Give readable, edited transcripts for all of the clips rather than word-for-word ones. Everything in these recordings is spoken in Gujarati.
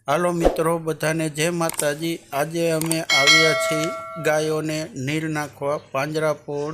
હાલો મિત્રો, બધાને જય માતાજી। આજે અમે આવ્યા છીએ ગાયોને નીર નાખવા પાંજરાપોળ।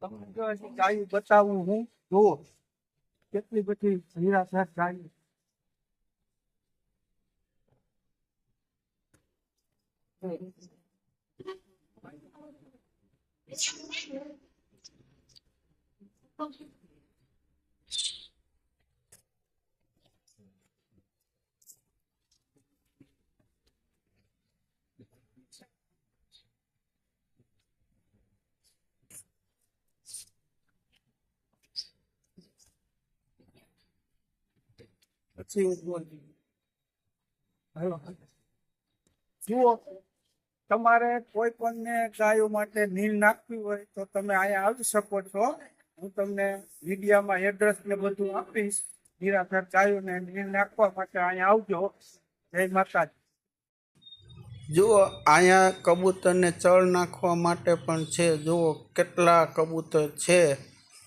તમને જો ગાયું બતાવું હું જુઓ કેટલી બધી નિરાશા ગાયું જુઓ તમારે કોઈ પણ ગાયો માટે નીર નાખવી હોય તો તમે અહીંયા આવી શકો છો। હું તમને વિડીયામાં એડ્રેસ ને બધું આપીશ। નિરાધાર ગાયોને નીર નાખવા માટે અહીંયા આવજો। જય માતાજી। જુઓ, અહીંયા કબૂતરને ચળ નાખવા માટે પણ છે। જુઓ કેટલા કબૂતર છે,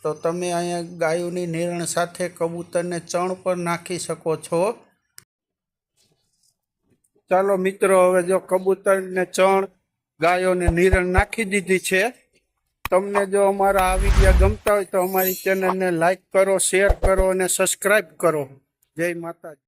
તો તમે અહીંયા ગાયોની નિરણ સાથે કબૂતરને ચણ પર નાખી શકો છો। ચાલો મિત્રો, હવે જો કબૂતરને ચણ ગાયોને નિરણ નાખી દીધી છે। તમને જો અમારા આ વિડીયો ગમતા હોય તો અમારી ચેનલને લાઈક કરો, શેર કરો અને સબસ્ક્રાઈબ કરો। જય માતાજી।